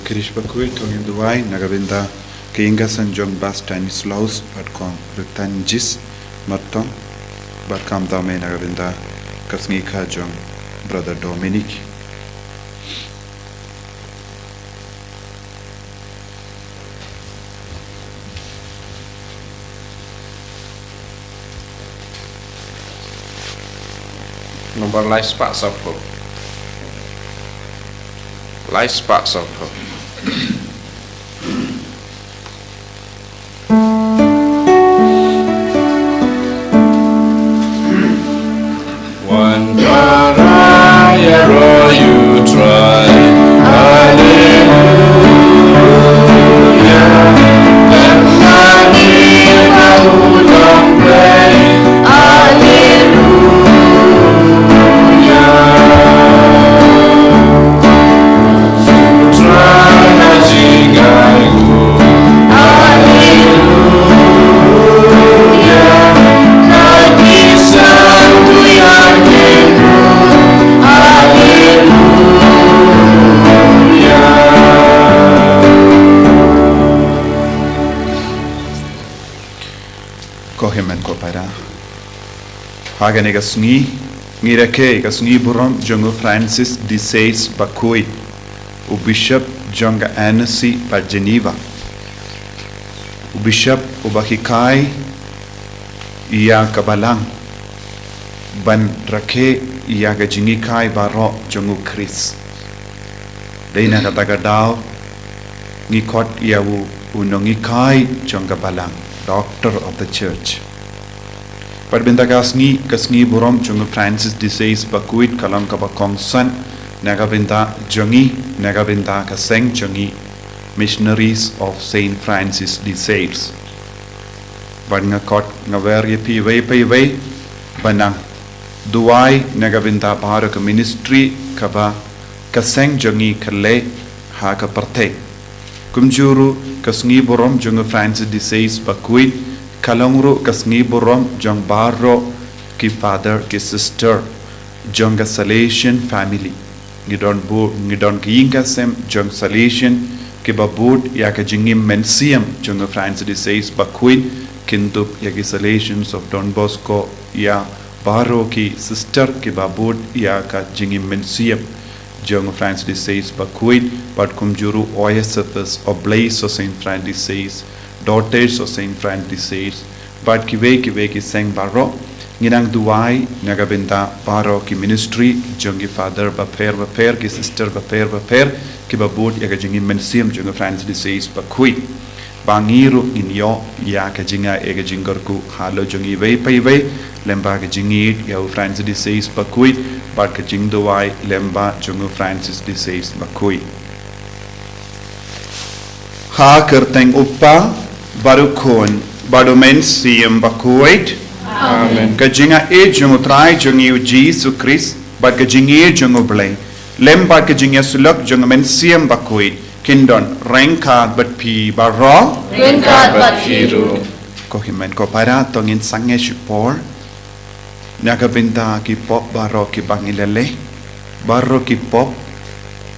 Kirish Bakhuid, Tongin Duwai, Nagabinda, Kingasan Jong Bas Tanis Laus, Batcom, Rutangis, Marton, Batkam Dame Nagabinda, Sngi Jong, Brother Dominic. Number life sparks of hope. Life sparks of hope. One trial you try, hallelujah. And money who don't pray, hallelujah. Kohemen ko para. Hagen Sngi, Nirake, Sngi Buram, Jungle Francis de Sales Bakhuid, o Bishop Jung Annecy par Geneva, o Bishop Ubakikai, Ia Balang, ban rake yaga jingi kai baro jongu Chris Deina kataga daw ngi kot yawu unongi kai jonga Balang, doctor of the church. Parbinda kasngi burom jongu Francis disease Bakhuid kalang kabakong san nagabinda jongi nagabinda kaseng jongi missionaries of Saint Francis de Sales. Ban nga kot nga weri pi wei banang duai nagabinda baro ka ministry kaba kaseng jongi kale ha ka parte kumjuru kasngi borom jonga Francis de Sales Bakhuid kalongru kasngi borom jong baro ki father ki sister jonga Salesian family ngidon kiinga sem jong Salesian ki babud ya ka jingim mensiam jonga Francis de Sales Bakhuid kintup ya ki Salesians of Don Bosco ya baro ki sister ki babud ya ka jingim mensiam Jong Francis de Sales Bakhuid, but kumjuru OSFS Oblates of Saint Francis de Sales, daughters of Saint Francis de Sales, but kiwe ki sang baro, nginang duai nagabinda baro ki ministry, jongi father baper ki sister baper ki babud yaga jingi mensiam Jong Francis de Sales Bakhuid. Bangiru inyo ya ka jinga ega jingorku halo jongi wei lemba ka jingi ya Francis de Sales Bakhuid but ka jingduai lemba jongu Francis de Sales Bakhuid ha kerteng uppa barukon badumen siam Bakhuid amen ka jinga e jongu trai jongi Jesus Christ but ka jingi jongu blai lemba ka jinga sulak jongu men siam Bakhuid Kindon, rengkat bat pi baro, rengkat bat hiru. Ko himen ko para tongin sange shipor. Naga binta ki pop baro ki bangilele, baro ki pop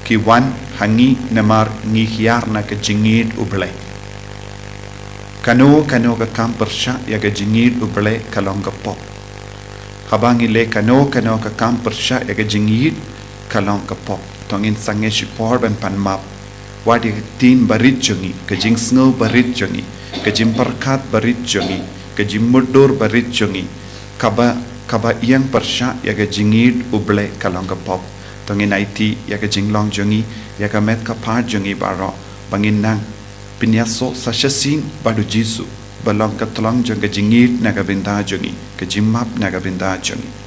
ki wan hangi namar ngihiar na ke jingid uble. Kano ka kampersha ya ke jingid uble kalong ka pop. Habangile kano ka kampersha ya ke jingid kalong ka pop. Tongin sange shipor ben pan map. Wadi tin barit jongi, kajing snow barit jongi, kajing perkat barit jongi, kajing mudur barit jongi, kaba yang persya ya kajingid uble kalong ka pop, tongin IT ya kajing long jongi, ya kamet kapar jongi baro, bangin nang pinyaso sasyasin badu jisu, balong katolong jong kajingid nagabinda jongi, kajing map nagabinda jongi.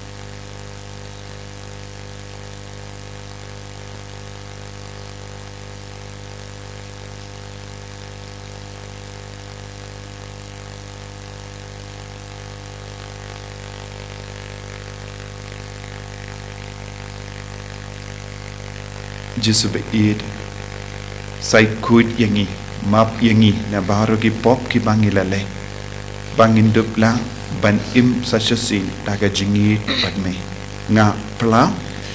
Jisu beid sai kuit yangi map yangi na baru ki pop ki bangilale bangin dupla ban im sasyasin daga jingi badme nga pla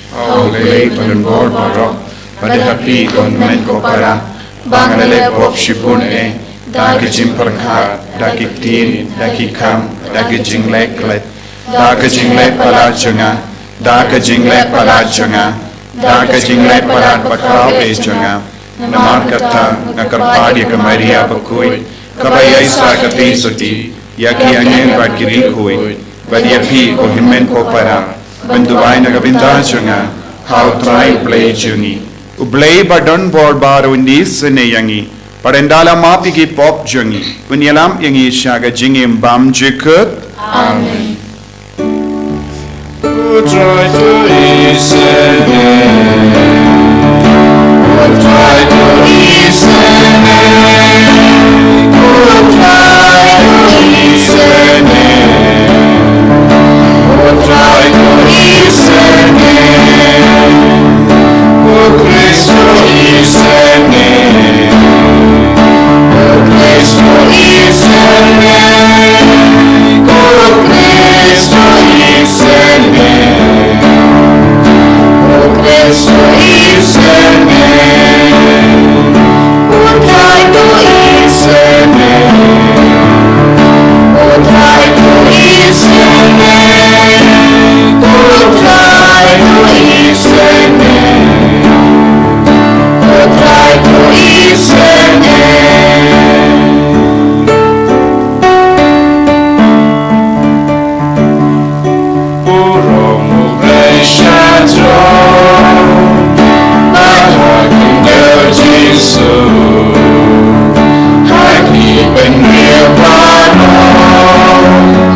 Oleh padun bor baro, pada happy konmen ko para, bangalale pop shipun daga jim perkat, daga tin, daga kam, daga jinglek let, daga jinglek pala junga, daga jinglek pala junga. Daga jinglek parat bakrau jonga namar kata nakarpadi ka Maria Bakhuid kabaya isa kati suti yaki angin bagiri kui badia pi ko himen ko para benduai nagabinda jonga how try play jungi ublay badon bor baru indis ne yangi parendala mapi ki pop jongi punyalam yangi shaga jingim bam jikut amen. Who try to listen? Who try to listen? Who try to listen? Who try to listen? Who Christo listen? Who Christo listen? Who Christo listen? Cristo is the name. Yesu Haki penirvana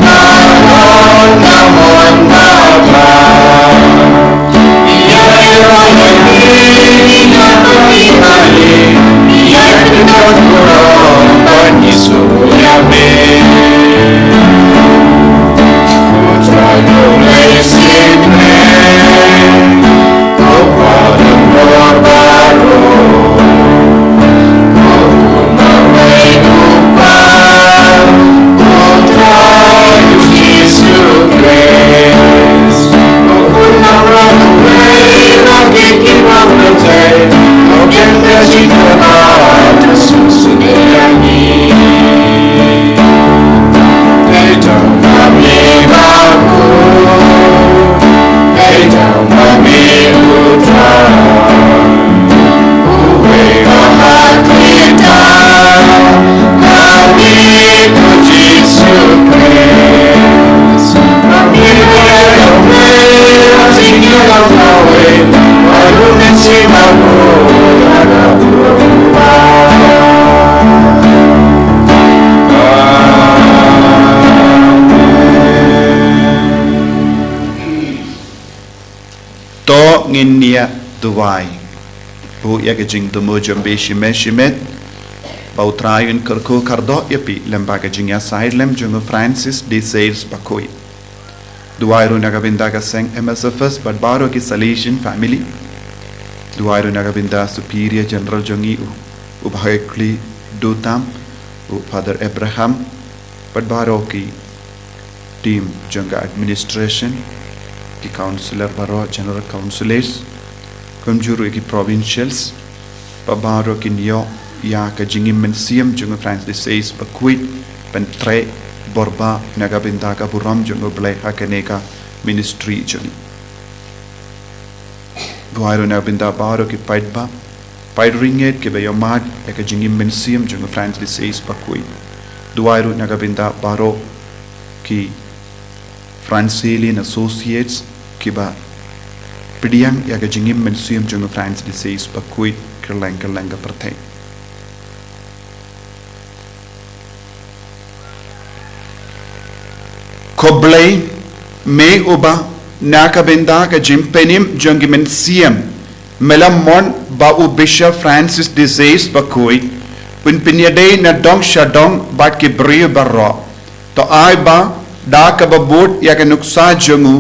Namun namun Bapa Ia rohani Ia beriman Ia tidak kurang Dan Yesu yamin Putra mulai sini Kau pada baru Nginia duwai bu ya ke jing tumo jambe shimet bau trayun kerku kardo yapi lembaga jingya side lem jungo Francis de Sales Bakhuid duwai ru nagabinda ka seng MSFS but baro ki Salesian family duwai ru nagabinda Superior General jongi u bhagli dutam u Father Abraham but baro ki team jonga administration ki councillor baro general councillors kumjuru ki provincials pabaro ki nyo ya ka jingim men siam jungo France de Sales Bakhuid pen tre borba nagabinda ka buram jungo blai hakaneka ministry jung buairo nagabinda baro ki paidba paidringet ke be yomad ka jingim men siam jungo France de Sales Bakhuid duairo nagabinda baro ki Francilian Associates kiba pidiang ya ka jingim men siam jungo France de Sales Bakhuid kerlanga pertai koblai me uba nakabenda ka jimpenim jungi men siam melamon ba u Bishop Francis de Sales Bakhuid pun pinyadei na dong shadong bat ki brio barro to ai ba da ka babut ya ka nuksa jungu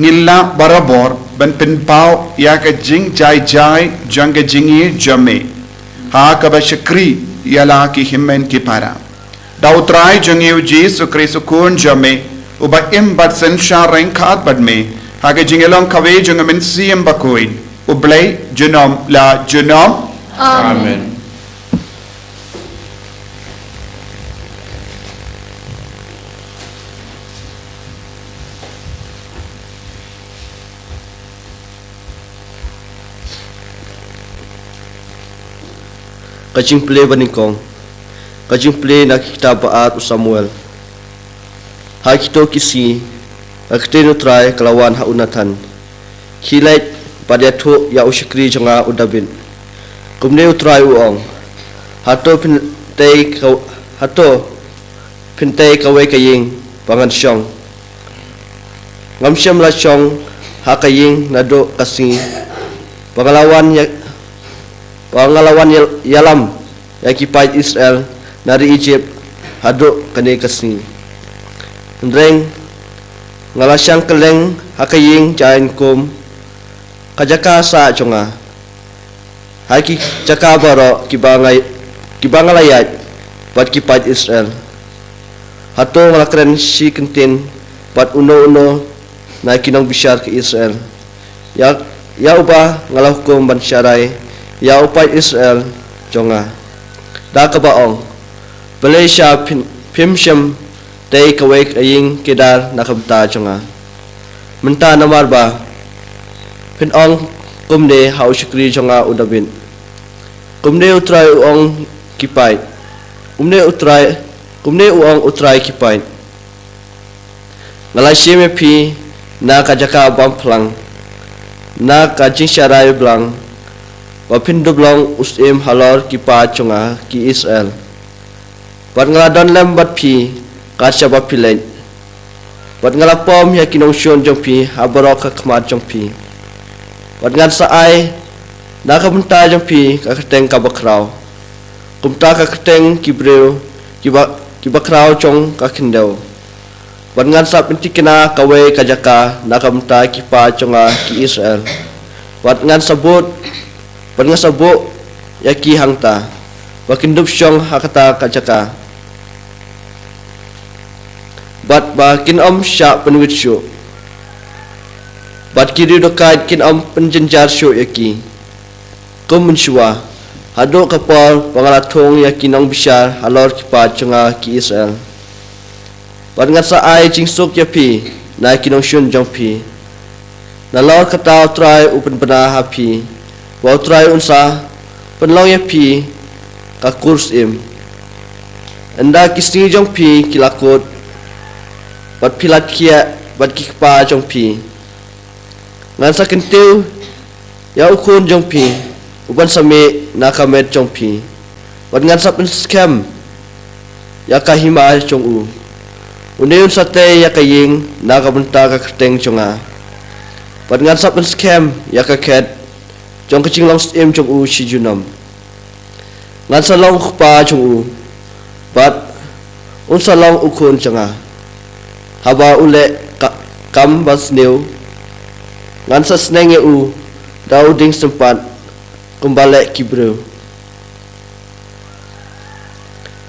ngilla barabor ban pin pau ya ka jing jai jang ka jingi jame ha ka ba shakri ya la ki himmen ki para da utrai jungi u Jesu Kristo kun jame uba im bat sen sha reng khat bat me ha ka jingelong kawe jung men siam Bakhuid u blai junom la junom Amen. Kajing play banikong kajing play na kitab at Samuel hakito kisi akiteno try kalawan haunatan kilait padiatho ya ushikri janga udabin kumne utray uong hato pintay kaway kaying pangan siyang ngamsyam la siyang hakaying nado kasi pangalawan yalam yakipay Israel nari Egypt hado kani kasni ndreng ngalasyang keleng hakaying jain kum kajaka sa chunga haki jaka baro kibangalayat pat kipay Israel hato ngalakren si kentin pat uno na kinong bisyar ke Israel ya uba ngalahukum bansyaray ya upay Israel jonga da kabaong balay siya pimsyam tay kawek aying kedar nakabta jonga menta namar ba pinong kumde hau shikri jonga udabin kumde utray uong kipay kumde uong utray kipay ngalay siya pi na kajaka bamplang na kajing syaray blang Wapin dublong usim halor ki pa chunga ki Israel. Wat ngaladon lem bat pi kasya bapilait. Wat ngalapom ya kinong syon jong pi habarok kakmat jong pi. Wat ngan saay nakabunta jong pi kakateng kabakraw. Kumta kakateng kibreu kibakraw chong kakindaw. Wat ngan sa pintikina kawe kajaka nakabunta ki pa chunga ki Israel. Wat ngan sabut ya ki hangta. Wakindup syong hakata kajaka. Bat ba kin sya penwit syu. Bat kiri dokai kin penjenjar syu ya ki. Kum mensyua. Hado kapal pangalathong ya kinong bisyar halor ki pa chunga ki Israel. Bat ngan sa ai jingsuk ya pi na kinong syun jong pi. Nalor kataw try upen pena hapi. Wau try unsa penlong ya pi ka kurs im. Anda kisni jong pi kilakut. Bat pilat kia bat kikpa jong pi. Ngan sa kentiu ya ukun jong pi. Uban sami nakamet jong pi. Bat ngan sa pen scam ya kahima jong u. Uneun sa te ya kaying nakabunta ka keteng jonga. Bat ngan sa pen scam ya kaket jong kecing long im jong u si junam. Ngan sa long pa jong u. Bat unsa long ukun jonga. Haba ule kam bas new. Ngan sa Sngi u daw ding sempat kumbalik kibreu.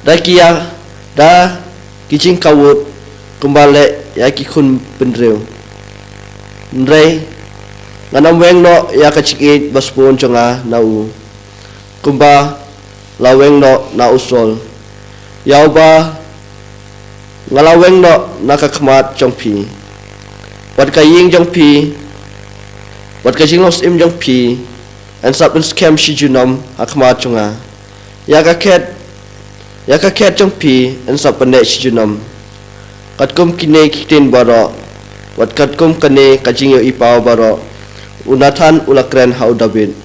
Da kia da kicing kawut kumbalik ya kikun pendreu. Ndrei nganam weng no ya kacikit baspun chonga na u. Kumba laweng no na usol. Yau ba ngalaweng no nakakmat jong pi. Wat kaying jong pi. Wat kajing los im jong pi. An sap scam si junam akmat chunga. Ya kaket jong pi an sap panek si junam. Kat kum kine kitin baro. Wat kat kum kane kajing yo ipaw baro. Unatan ulakren hau David.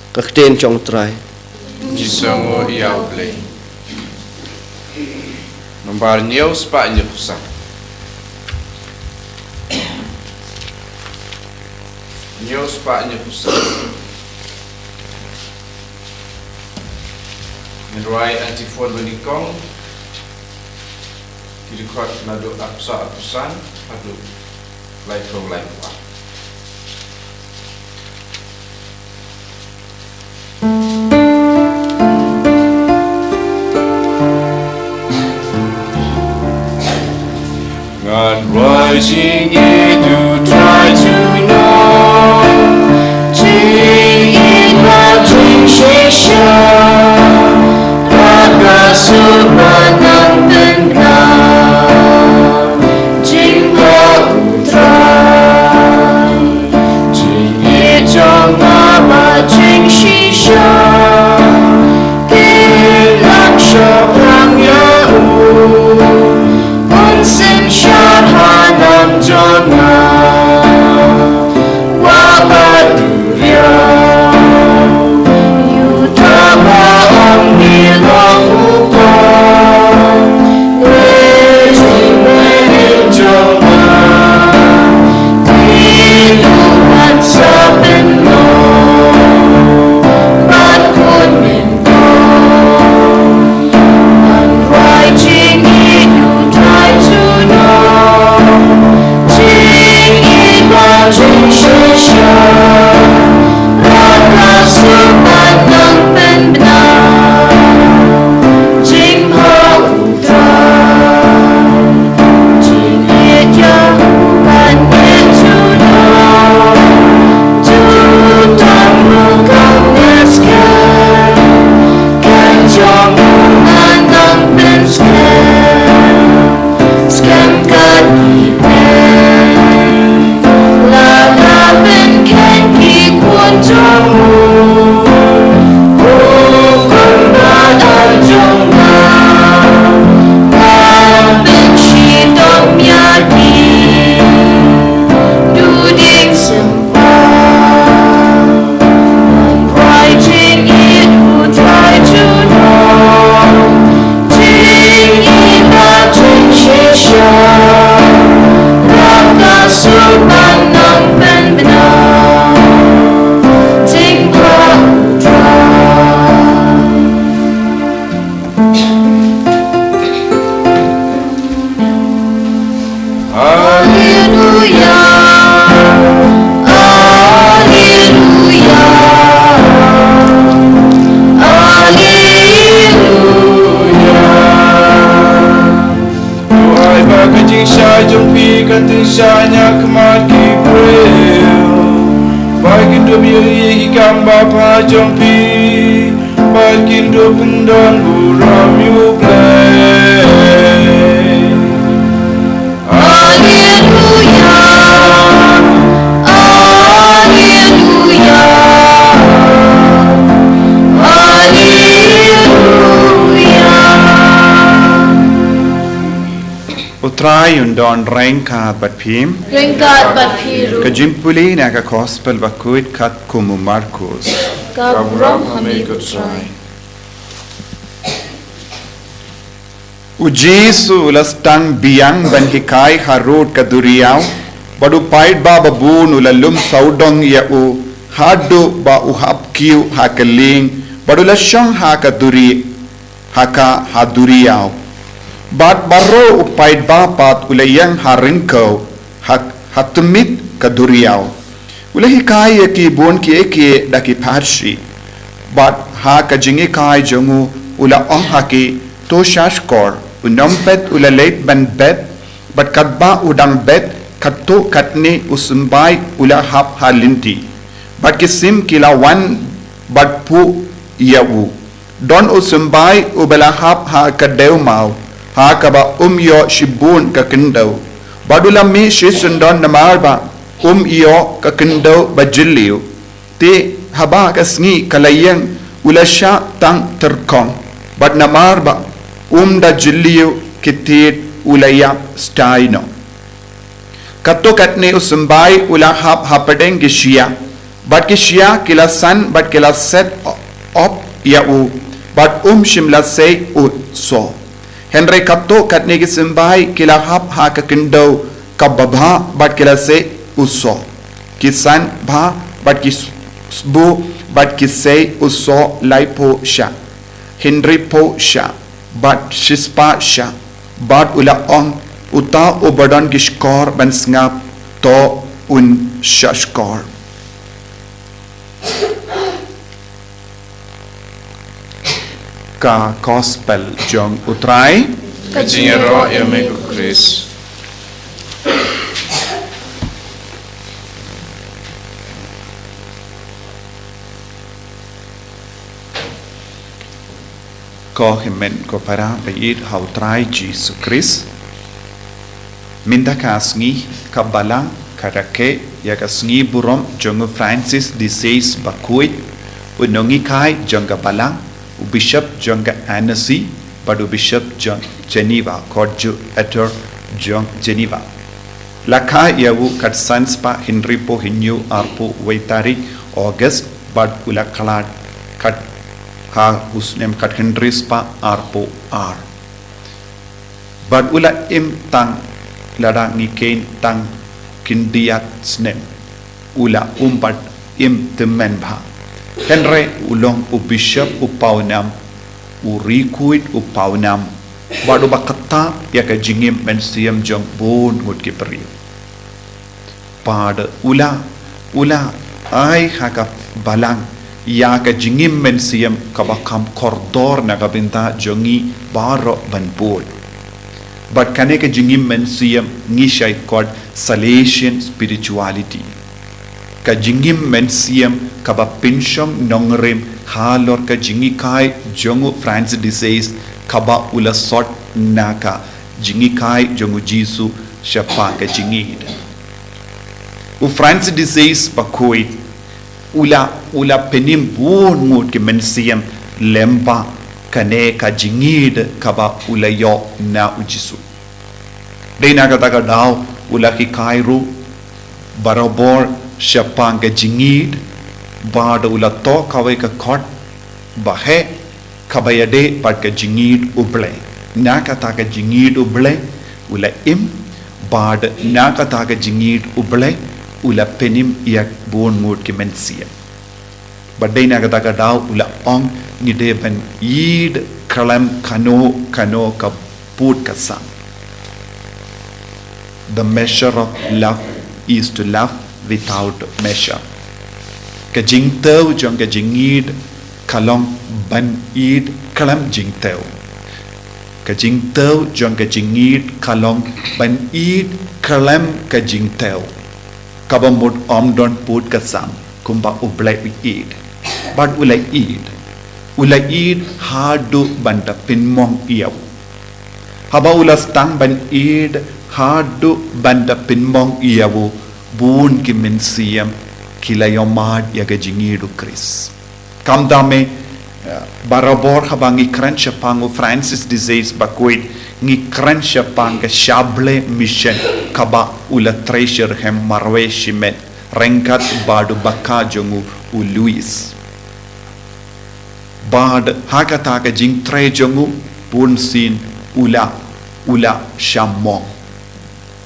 Kakten chong try. Jisango iau play. Nombar news pa inyo kusa. News pa inyo kusa. Meruai antifon menikong. Kirikot nado akusan. Aduh. Like pa. God rising in to try to know, Jing in my Jing Shisha, Raga Surbanang Tenka, Jing Ba Utrai, Jing Ijong Mama Jing Shisha, Kilang Shokrang Yau. Sin Shadhanam Jana kami ikam bapa jampi makin do pendang buram yublay. Alleluia, Alleluia, Alleluia. Utrai undon rengkat bat pim. Ringkat berpiru, Kejimpuli naga gospel Bakhuid kat kumu Markus. kabram kami kutrai. Ujisu ulastang biang ban hikai harut kaduriau. Badu pait ba babun ulalum saudong ya u. Hadu ba uhap kiu hakaling. Badu lasyang hakaduri haka haduriau. Bat baro upait ba pat ulayang haringkau hak hatumit kaduriau. Ulahi kai ki bon ki eke daki parshi. Bat ha kajingi kai jongu ula ong haki to shashkor unompet ula late ban bet bat kadba udang bet katto katne usumbai ula hap halinti. Bat kisim kila wan bat pu yawu. Don usumbai ubala hap ha kadeu mau. Ha kaba yo shibun kakendau. Badula mi shisundon namarba yo kakendau bajiliu. Te haba kasngi kalayang ulasha tang terkong. Bad namarba da jiliu kitit ulaya staino. Kato katne usumbai ula hap hapadeng gishia. Bad gishia kila san bad kila set op yau. Bad shimla say so. Henry kato katne gisimbai kila hap ha kakindau kababha bat kila se uso. Kisan bha bat kisbu bat kisay uso laipo sha. Henry po sha bat shispa sha. Bat ula ong uta ubadon gishkor ban sngap to un shashkor. Ka gospel jong utrai Kajingero ya mego Chris. ko himen ko para bayit hau trai Jesus Christ. Minda ka sngi ka balang karake ya ka sngi burom jong Francis disease Bakhuid unongi kai jong ka balang Bishop John Annecy, Badu Bishop John Geneva, Kodju Etor John Geneva. Laka yawu kat sanspa Henry po hinyu arpo waitari August bad ula kalad kat ha usnem kat Henry spa arpo ar. Bad ula im tang lada ngikein tang kindiat snem ula bad im temen bha. Henry ulong bishop upawnam urikuit upawnam badu bakata ya ka jingim mensiam jong bon ngut ki peri pad ula ai haka balang ya ka jingim mensiam ka bakam kordor na ka binta jongi baro banpol but kane ka jingim mensiam ngishai called Salesian spirituality ka jingim mensiam kaba pinshom nongrim halor ka jingi kai jongu Francis disease kaba ula sort naka jingi kai jongu Jisu shapa ka jingi u Francis disease Bakhuid ula penim bun mut ke mensiam lemba kane ka jingid kaba ula yo na ujisu deina ka taka daw ula ki kairu barabor shapang ka jingid bad ula to kawai ka khot bahe kabayade pad ka jingid uble naka ta ka jingid uble ula im bad naka ta ka jingid uble ula penim yak bon mut ki mensia badai naka ta ka daw ula ong ni de ban yid kalam kano ka put ka sang. The measure of love is to love without measure. Ka jingteu jong ka jingid kalong ban id kalam jingteu ka jingteu jong ka jingid kalong ban id kalam ka jingteu kabamut om don put ka sam kumba ublait. But ulait hadu banta pinmong iyaw. Haba ulas tang ban id hadu banta pinmong iyaw bun ki mensiyam kilayomad yaga jingidu Chris. Kamdame barabor habang ikran siya pangu Francis disease Bakhuid ngikran siya pang shable mission kaba ula treasure hem marwe shimet rengkat badu baka jongu u Luis bad hakataka jing tre jongu pun sin ula shamong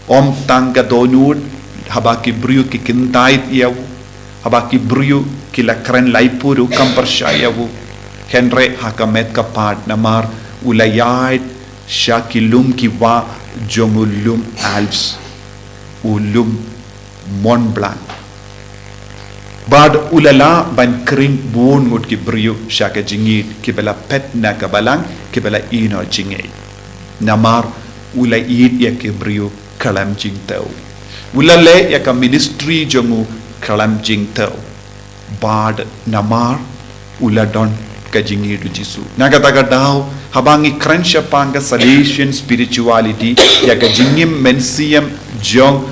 om tangga donud habaki briu ki kintait yaw habaki briu kila kren laipuru kampersyayawu Henry hakamet kapad namar ulayait syakilum kiwa jongulum Alps ulum Mont Blanc bad ulala ban kring bun ngut ki briu syaka jingit kibela pet na kabalang kibela ino jingit namar ulayit ya ki briu kalam jingtau ulale ya ka ministry jongu kalam jingtau bad namar uladon kajingidu Jisu nagataga daw habangi krensya panga salvation spirituality ya kajingim mensiam jong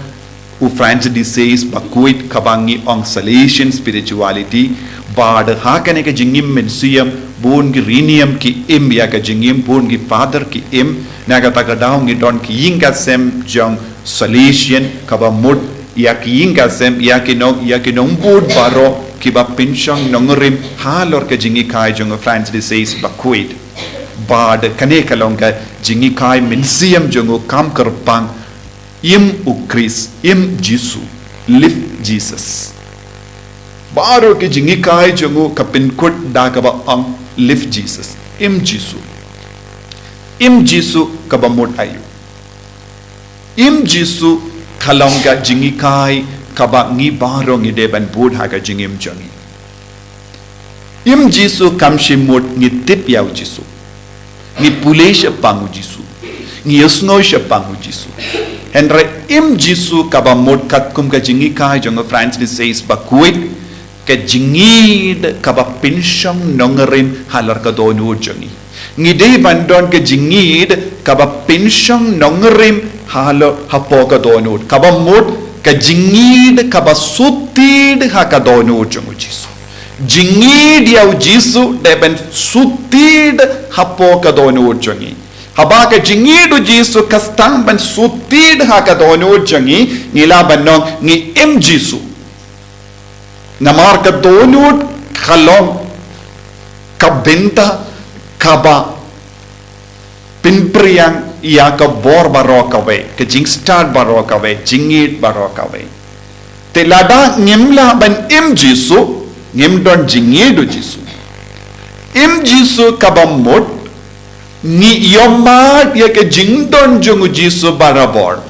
u Francis disease Bakhuid kabangi ong salvation spirituality bad hakane kajingim mensiam bun gi rinium ki im ya kajingim bun gi father ki im nagataga daw ngi don ki yinga sem jong salvation kabamud ya ki yinga sem ya ki no bud baro kiba pinchang nongorim halor ka jingi kai jong Francis disease Bakhuid bad kane kalonga jingi kai minsiam jongo kam karpang im u Chris im Jisu live Jesus baro ke jingi kai jongo kapin kut dagaba ang live Jesus im Jisu kaba mod ayu im Jisu kalonga jingi kai kaba ngi baro ngi deban bud haga jingim jongi im Jisu kamshi mod ngi tip yaw Jisu ngi pulesha pangu Jisu ngi yosnoisha pangu Jisu Henry im Jisu kaba mod kat kum ka jingi kai jonga Francis disease Bakhuid ka jingid kaba pinshang nongerim halar ka donu jongi ngi deban don ka jingid kaba pinshang nongerim halo hapo ka donu kaba mod ka jingid kaba sutid hakadono jongu Jisu jingid yaw Jisu deben sutid hapo kadono jongi haba ka jingidu Jisu kastang ban sutid hakadono jongi ngila banong ngi im Jisu namar ka dono kalong kabenta kaba pinpriyang ia ka bor barokawe ke jing start barokawe jingit barokawe te lada ngimla ban im Jisu ngim don jingidu Jisu im Jisu kabamot ni yomat ya ke jingdon jongu Jisu barabor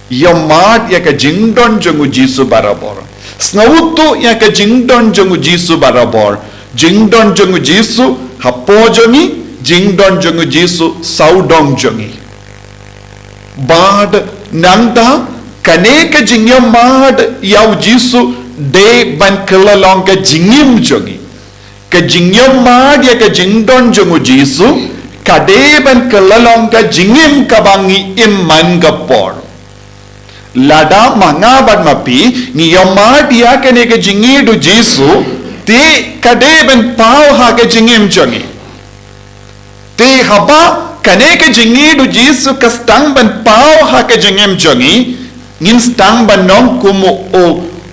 yomat ya ke jingdon jongu Jisu barabor snautu ya ke jingdon jongu Jisu barabor jingdon jongu Jisu hapo jongi jingdon jongu Jisu saudong jongi bad nangda kaneka jingyam mad yaw Jisu de ban kelalong ka jingim jongi ka jingyam mad ya ka jingdon jongu Jisu kade ban kelalong ka jingim kabangi imman gapor lada manga ban mapi ni yomad ya kaneka jingidu Jisu te kade ban pau ha ka jingim jongi te haba kaneka jingidu Jisu kastang ban pau haka jingem jongi ngin stang ban nong kumu o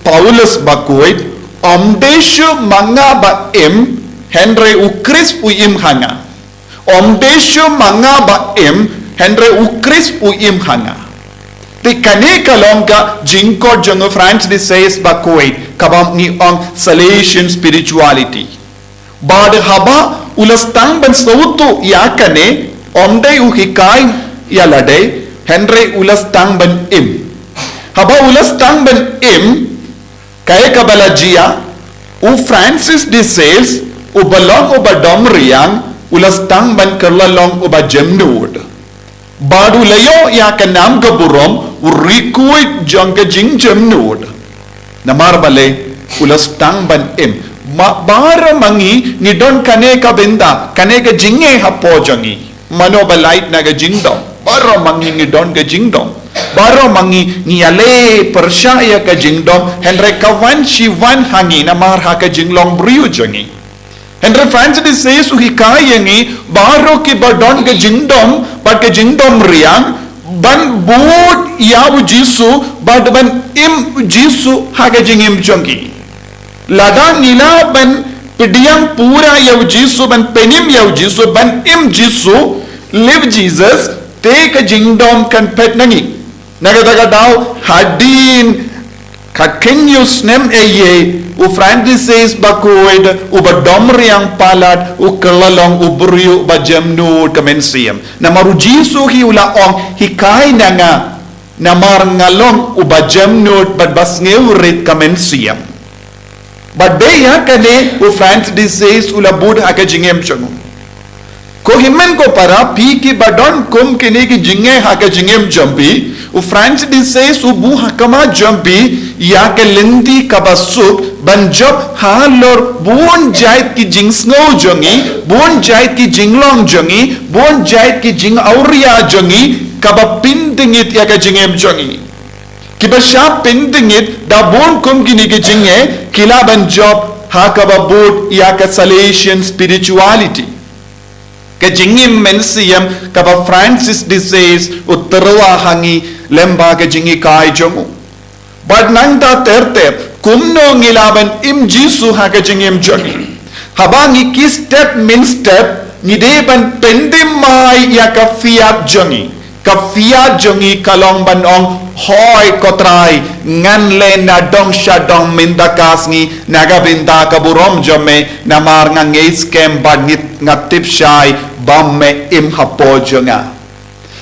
Paulus Bakhuid omdeshu manga ba im Henry u Chris u im hanga omdeshu manga ba im Henry u Chris u im hanga te kaneka longka jingko jongo Francis disease Bakhuid kabam ni on salvation spirituality bad haba ulastang ban sautu yakane omdai uhikai yalade Henry ulastang ban im haba ulastang ban im kaya kabalajia u Francis disease u Balang u badom riyang ulastang ban kerlalong u ba jemnud badu layo yakanam gaburom u rikuit jongka jing jemnud namar bale ulas tang ban bara mangi ni don kane ka benda kane ka jinge hapo jangi mano balait na ga jingdom bara mangi ni don ga jingdom bara mangi ni ale persyaya ka jingdom henry kawan shivan hangi na mar ha ka jinglong briu jangi henry francis says uhi kayangi baro ki badon ga jingdom but ka jingdom riang ban bud yaw jisu bad ban im jisu ha ka jingim jangi ladang nila ban pidiam pura yaw jisu ban penim yaw jisu ban im jisu live Jesus take a jingdom kan pet nangi nagadaga daw hadin continuous nem eye u Francis says Bakhuid u badomriang palat u kelalong u buriu ba jamnu kamensiam namaru jisu hi ula ong hikai nanga namar ngalong u ba jamnu bad basngeurit kamensiam but they yakane u Francis says ula bud aga jingem changu ko himmen ko para pi ki badon kum kini ki jinge haka jingem jampi u Francis says u bu hakama jampi ya ke lendi kabasuk banjob halor bun jait ki jingsno jongi bun jait ki jinglong jongi bun jait ki jing auria jongi kaba pintingit ya ka jingem jongi kiba sha pintingit da bun kum kini ki jinge kila banjob hakaba bud ya ka salvation spirituality ke jingim mensiam kaba Francis says uttarwa hangi lemba ke jingi kai jongu but nang da ter kumno ngilaban im jisu ha ke jingim jongi habangi ki step min step ni de ban pendim mai ya ka fiat jongi kalong ban ong hoi kotrai ngan le na dong sha dong mindakas ngi naga binda kaburom jome namar ngange scam badnit ngatip shai bamme im hapo jonga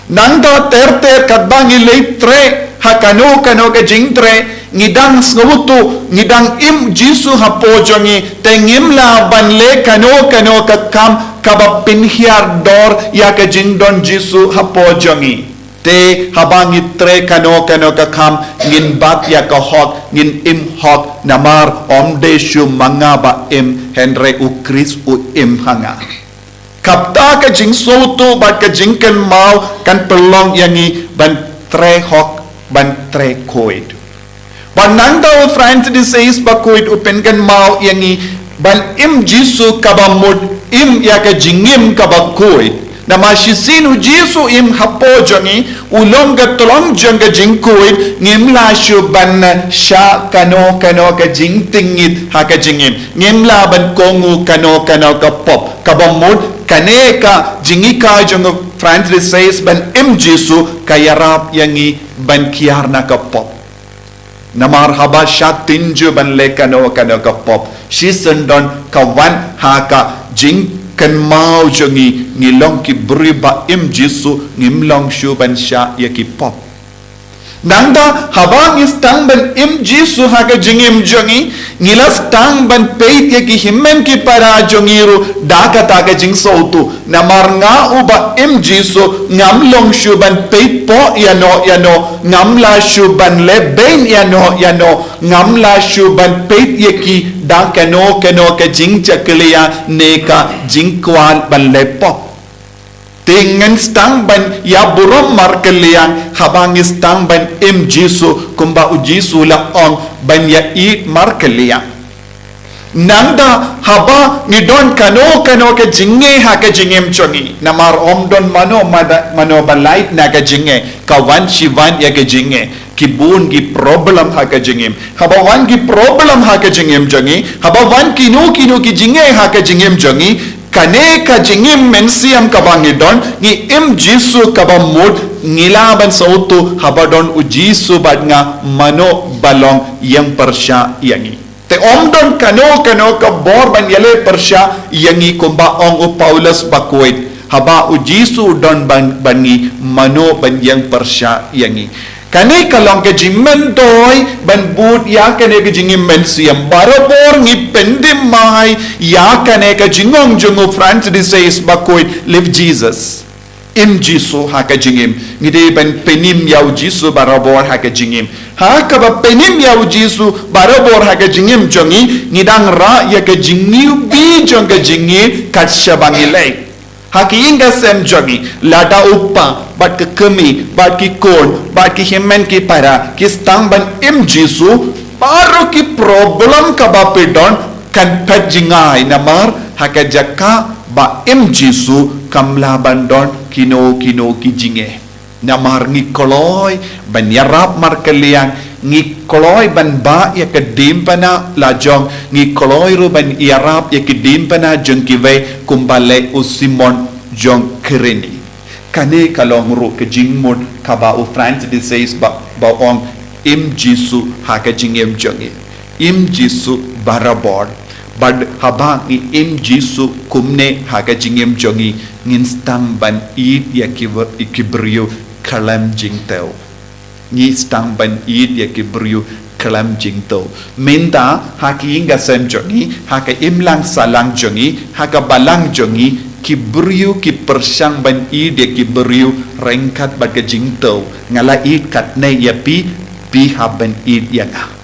nangda ter kadbangi leitre hakano ke jingtre ngidang sngutu ngidang im jisu hapo jongi tengim la banle kano ka kam kabapin hiar dor ya ke jingdon jisu hapo jongi te habangi tre kano ka kam ngin bat ya ka hot ngin im hot namar omde shu manga ba im henry u kris u im hanga kapta ka jingso tu bat ka jingken mau kan pelong yangi ban tre hok ban tre koid ban nangda Francis says Bakhuid upen kan mau yangi ban im jisu kabamud im ya ka jingim kabakoid na mashisin u jisu im hapo jangi ulong ka tolong janga jingkoid ngimla shu ban sha kano ka jingtingit ha ka jingim ngimla ban kongu kano ka pop kabamud kane ka jingi ka jang Francis says ban im jisu kayarap yangi ban kiar na ka pop namar haba sha tinju ban le kano ka pop shisendon kawan ha ka jing kan mau jangi ngilong ki beriba im jisu ngimlong shu ban sha ya ki pop nangda habang istang ban im jisu ha ka jingim jangi ngilas tang ban peit ya ki himmen ki para jongiru daga taga jing sautu namar nga uba im jisu ngamlong shu ban peit po yano ngamla shu ban le ben yano ngamla shu ban peit ya ki da kano ka jing chakliya neka jingkwal ban le pop dengan stang ban ya burom markeliang habang stang ban im jisu kumba u jisu la ong ban ya eat markeliang nangda haba ni don kano ka jinge ha ka jingem chongi namar om don mano balait na ka jinge kawan shivan ya ka jinge kibun ki problem ha ka jingem haba wan ki problem ha ka jingem jongi haba wan kino ki jinge ha ka jingem jongi kane ka jingim mensiam kabangi don ni im jisu kabamud ngilaban sautu habadon u jisu badnga mano balong yang persya yangi te omdon kano ka bor ban yale persya yangi kumba ong u Paulus Bakhuid haba u jisu don bangi mano ban yang persya yangi kane kalong ke jimmen toy ban bud ya kane ke jingim men siam barabor ngi pendim mai ya kane ke jingong jungu Francis says Bakhuid live Jesus im Jisu haka jingim ngide ban penim yaw Jisu barabor haka jingim haka ba penim yaw Jisu barabor haka jingim jongi ngidang ra ya ka jingiu bi jonga jingi kat shabangilai haki inga sem jongi lada uppa bat ke kemi bat ki kon bat ki hemen ki para ki stang ban im Jisu baru ki problem ka ba pedon kan pet jingai namar haka jakka ba im Jisu kamla bandon kino ki jinge namar ngikoloi ban yarap mar kaliang ngikoloi ban ba ya kedim pana lajong ngikoloi ru ban yarap ya kedim pana jengkiwe kumbale usimon jong kereni kane kalong ru ke jingmon kaba u France this says ba ong im Jisu haka jingem jongi im Jisu barabor bad haba ni im Jisu kumne haka jingem jongi ngin stang ban id ya kibrio kalam jingtau ni stang ban id ya kibrio kalam jingtau minta haki inga sem jongi haka imlang salang jongi haka balang jongi kibrio ki persang ban id ya kibrio rengkat baga jingtau ngala id katne ya pi haban id ya nga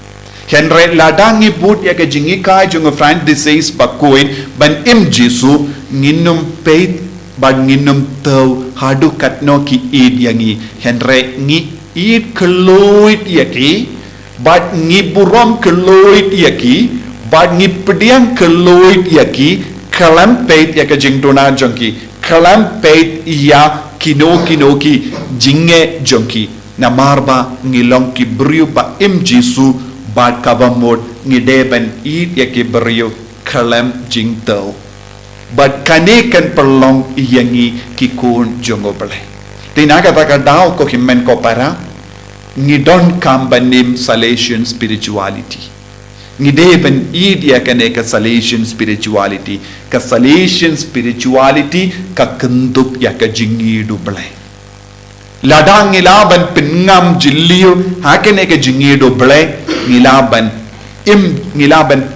Henry ladang ibut ya ke jingi kai junga friend this says Bakhuid ban im Jisu nginum peit ban nginum tau hadu katno ki id yangi Henry ngi id keloid yaki bat ngi burom keloid yaki bat ngi pediang keloid yaki kalam peit ya ke jingtona jongki kalam peit ya kino ki jinge jongki namarba ngilong ki briu ba im Jisu bad kabamod ngideben id yaki beriu kalam jingtau bad kane kan perlong yangi kikun jongo bele tinaga taka dao ko himmen ko para ngidon kambanim salvation spirituality ngideben id yakane ka salvation spirituality ka kenduk yaka jingidu bele ladang ilaban pingam jilliu hakene ke jingido ble ngilaban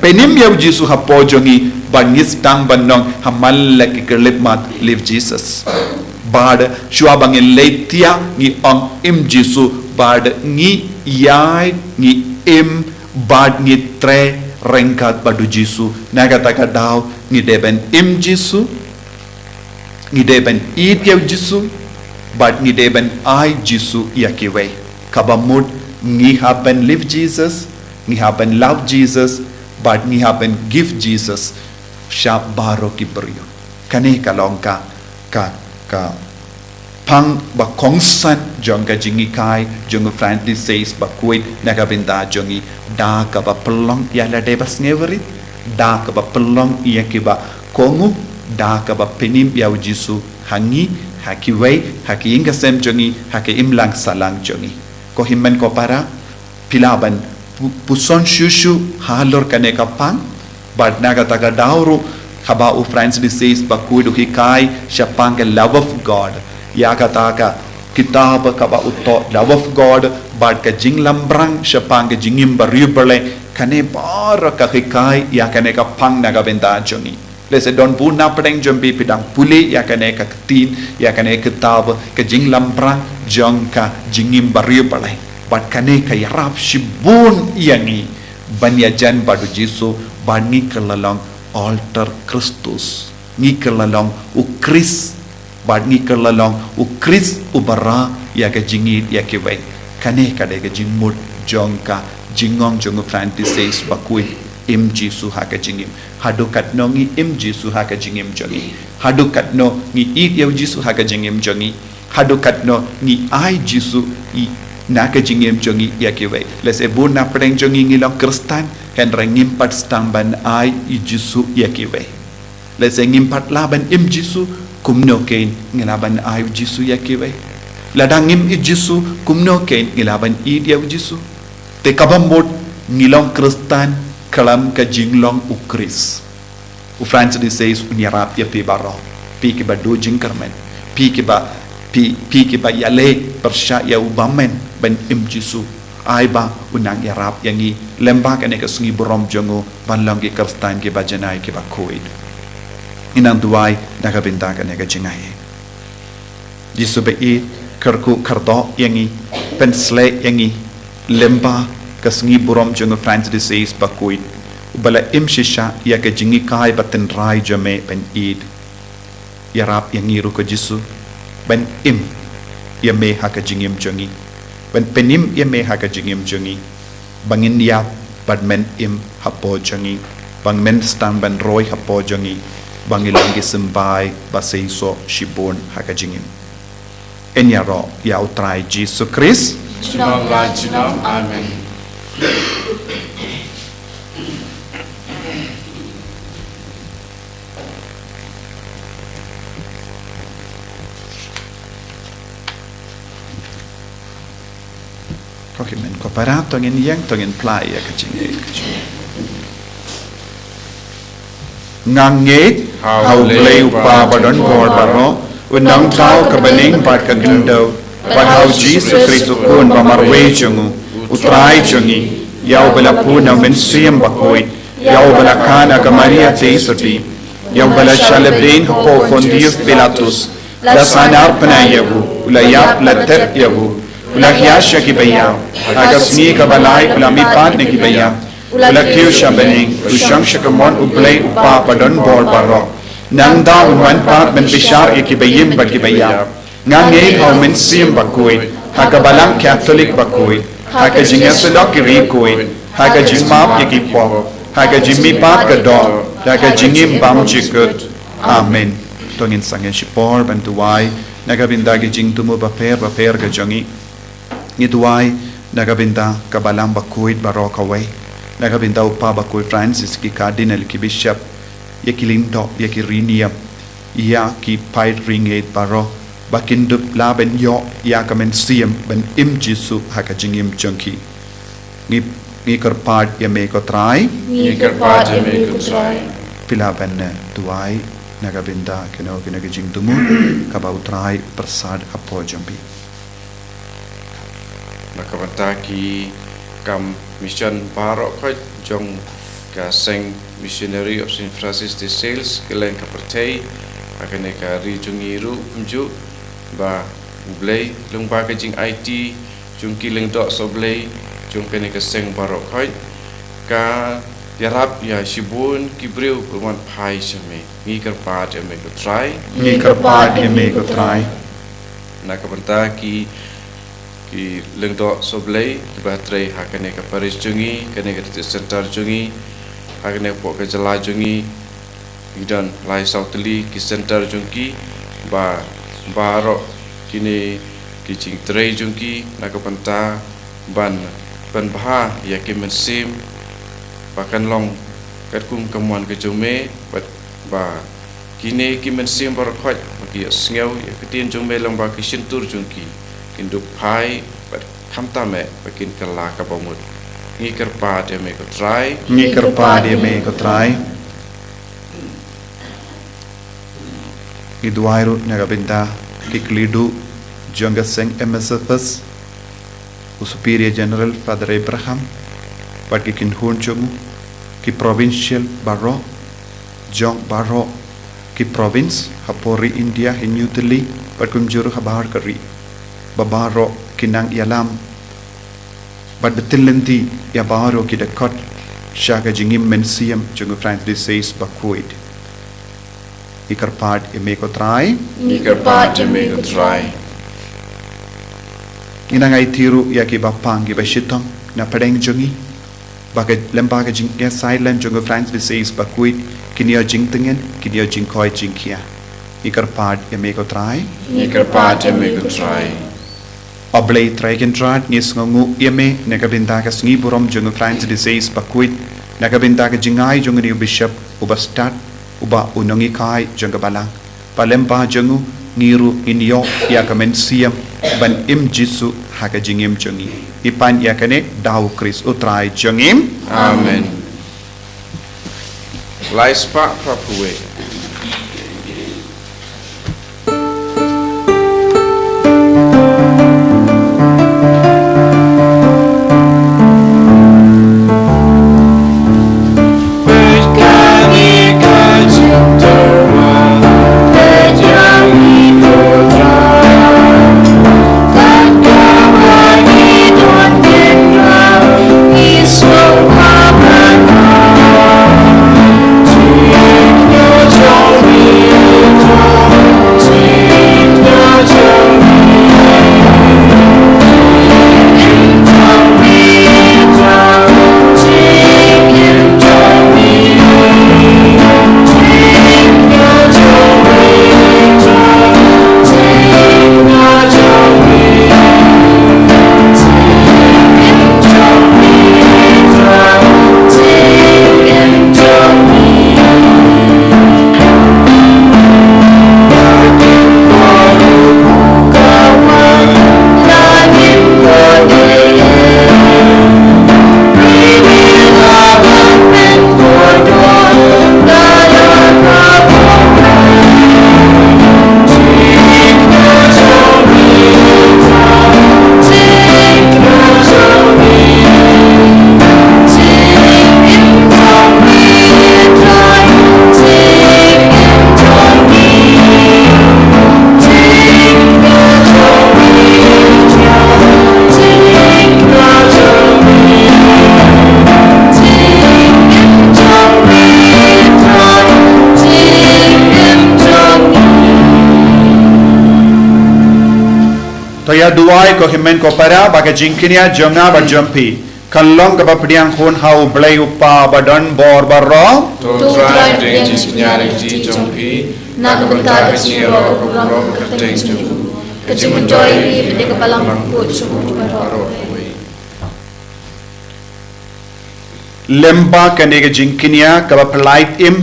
penim yaw Jisu hapo jongi bangis tang banong hamalla ki kelip mat live Jesus bad shua bangin Lait-ïa ngi ong im Jisu bad ngi yai ngi im bad ngi tre rengkat badu Jisu nagataka daw ngi deben im Jisu ngi deben id yaw Jisu but ngi deben ai Jisu yakiwe kabamud ngi haben live Jesus ngi haben love Jesus but ngi haben give Jesus shap baro ki brio kane kalong ka pang ba kongsan jonga jingi kai jonga friendly says Bakhuid nagabinda jongi da ka ba pelong ya la debas ngeverit da ka ba pelong yakiba kongu da ka ba penim yaw Jisu hangi haki inga sem jongi haki imlang salang jongi ko himmen ko para pilaban puson shushu halor kane kapang bad naga taga dauru haba u friends this says Bakhuid hikai shapang love of God ya kataka kitab kaba utto love of God bad ka jinglambrang shapang jingim bariubale kane bar ka hikai ya kane kapang naga benda jongi Lese don buna pedang jombi pidang puli ya kane ka tin ya kane kitab ka jinglam prang jong ka jingim bariu balai bat kane ka yarap shibun yangi banyajan badu Jisu bani kelalong altar Kristus ni kelalong ukris bad ni kelalong ukris ubara ya ka jingi ya kiwai kane ka de ka jingmut jong ka jingong jong Francis says Bakhuid im Jisu haka jingim hadukat no ngi im Jisu haka jingim jongi hadukat no ngi id yaw Jisu haka jingim jongi hadukat no ngi ai Jisu i naka jingim jongi yakiwe lese bu na pedeng jongi ngi long Kristan hen rengim pat stamban ai i Jisu yakiwe lese ngimpat laban im Jisu kumno kain ngelaban ai Jisu yakiwe ladangim i Jisu kumno kain ngelaban id yaw Jisu te kabamot ngilong Kristan kalam ka jinglong ukris u Francis says unyarap ya pi baro pi ki ba do jingkarmen pi ki ba yale persya ya ubamen ban im Jisu ai ba unang yarap yangi lemba ka ne ka sungi borom jongo banlang ki Kristan ki ba janai ki ba Bakhuid inang duai naga binta ka ne ka jingai. Jisu bei kerku kerdo yangi pen slay yangi lemba kasngi burom junga France disease Bakhuid ubala im shisha ya ke jingi kai baten rai jame pen id yarap yangi ru ko Jisu ben im ya me ha ka jingim jungi ben penim ya me ha ka jingim jungi bangin ya bad men im hapo jungi bang men stan ben roy hapo jungi bangilangi sembai baseiso shibon ha ka jingim Enyaro ya utrai Jisu Christ. Cunam la cunam. Amen. Okay, men kopara tongin yang tongin play ya kecing. Nganget how play upa badon board baro. Undang tau kebening pat kegendo padahal Jesus Kristus pun bamarwe jungu utrai jungi yau bala pun ang mensiam Bakhuid yau bala kana ke Maria teisoti yau bala shalebrin hapo kondius Pilatus la sanar penayabu ulayap latet yabu ulahiasya kibayam agasni kabalai ulamipat ni kibayam ulakiu shabening usyang syakamon ublay upa padon bor barok nang daw wan pat men bishar ikibayim bagibayam ngange how men sim Bakhuid haga Balang Catholic Bakhuid haga jingasulok kirikuid haga jingmap ikipo haga jimmi pat gadol haga jingim bam jikut amen tongin sangen shipor bantuwai nagabinda gi jingtumu baper ga jangi nituwai nagabinda ka Balang Bakhuid barokawai nagabinda upa Bakhuid Francis ki cardinal ki bishop yakilindo yakiriniam ya ki pait ringet baro bakindup laben yo ya kamen siam ben im Jisu haka jingim junki ni kerpad ya me ko trai Ni kerpat ya me ko trai. pilaben tuai nagabinda keno kena jing tumu kabau trai persad apo jambi Nakabanta ki kam mission barok ko jong ka seng missionary of St. Francis de Sales keleng ka pertai akan ka ri jungiru mju ba ublay lung ba ka jing IT jung kileng dok so blay jung kene ka seng barok khoi ka yarap ya shibun kibreu kuman phai shame ngi kar pat me ko try ni kerpad ya me ko trai nakabanta ki leng dok so blay ba trai hakane ka paris jungi kene ka center jungi hakane po ka jala jungi idan lai sautli ki center jungi ba baro kini ki ching tray jungi nakapanta ban bha ya ki mensim bahkan long kat kum kamuan ke jume ba kini ki mensim bar khoi ki sngeu ya kitien jume long ba ki sintur jungi kindu phai ba khamta me bakin kala ka bomut ni kerpa dia me ko try ni kerpad ya me ko trai iduairu nagabinda kiklidu jonga seng MSFS o Superior General Father Abraham but kikin hunjungu ki provincial baro jong baro ki province hapori India in New Delhi but kumjuru habar kari babaro kinang yalam but betilenti ya baro ki dekot shaga jingim mensiam jungu Francis disease Bakhuid ikarpad imeko try ni kerpa dia me ko try inangai tiru ya ki bapang ki bashitong na padeng jungi baga lembaga jing ya silent jungu Francis disease Bakhuid kinio jing tingen kinio jing koi jing kia ikarpad imeko try ni kerpa dia me ko try oblay tragendrat nis ngongu yeme nakabinda ka sngi burom jungu Francis disease Bakhuid nakabinda ka jingai jungu ni bishop ubastat uba unongi kai jungu Balang palempa jungu ngiru inyo ya kamen siam ban im Jisu haka jingim jungi ipan ya kane dau Kris utrai jungim amen laispa prapuwe Let your people try. Kaya duai ko himen ko para baga jingkinia jonga ba jumpi. Kalong ka ba pediang hun hau blay upa ba don bor barro. Tutrai deng jingkinyari jijongpi. Nagabenta kesiro kurang kerteng jengku. Kejimunjoi bide ke Balang put suku baro. Lemba kanega jingkinia ka ba pelait im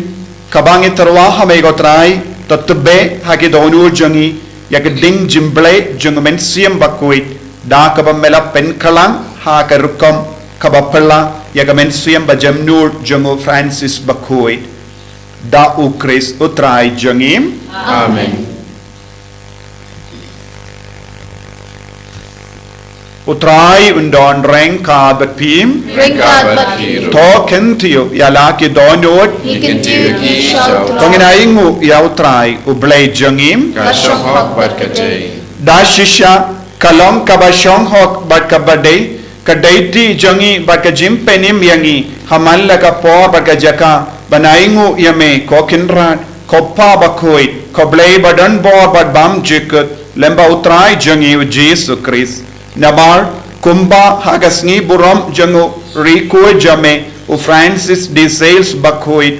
kabangi terwa hamay ko try tatbe hagi donur jongi yak ding jimble jong men siam Bakhuid da ka ba mela pen kalang ha ka rukom ka ba pela yak men siam ba jamnur jongo Francis Bakhuid da u Chris utrai jongim Amen. utrai undon reng ka bat pim Ringkat bakiru. to kentio ya la ki donut Ikan tiu shau tongina ingu ya utrai u blay jongim Kashong hok bat kajay. da shisha kalong kabashong hok bat kabade kadaiti jongi bat ka jimpenim yangi hamalla ka por bat ka jaka banaingu yame kokinrat koppa Bakhuid koblay badan bor bat bam jikut lemba utrai jongi u Jesu Christ nabar kumba hagasngi buram jongu riko jame u Francis de Sales Bakhuid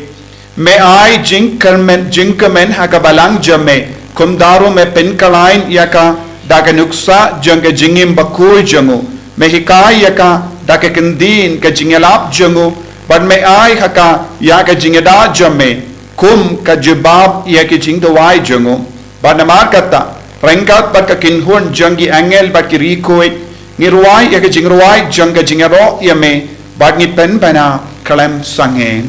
me ai jinkamen haka Balang jame kumdaru me penkalain yaka daga nuksa janga jingim Bakhuid jangu me hikai yaka daga kendin ka jingelap jangu but me ai haka yaka jingeda jame kum ka jibab yaki jingdawai jangu but namar kata rengkat bat ka kinhun jangi angel bat ki rikoi ngirwai yaka jingruai janga jingero yame bat ngi pen bana kalem sangen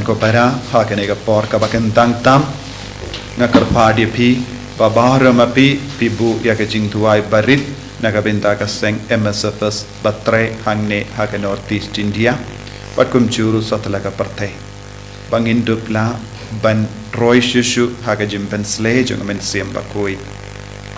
ko para hakane ka por ka bakan tang tam ngakar padi pi babaram api pibu ya ka jingtuai barit naga benta ka seng MSFS batre hangne haka Northeast India patkum churu satla ka parthe bangin dupla ban roy shishu haka jimpen sle jong men siam Bakhuid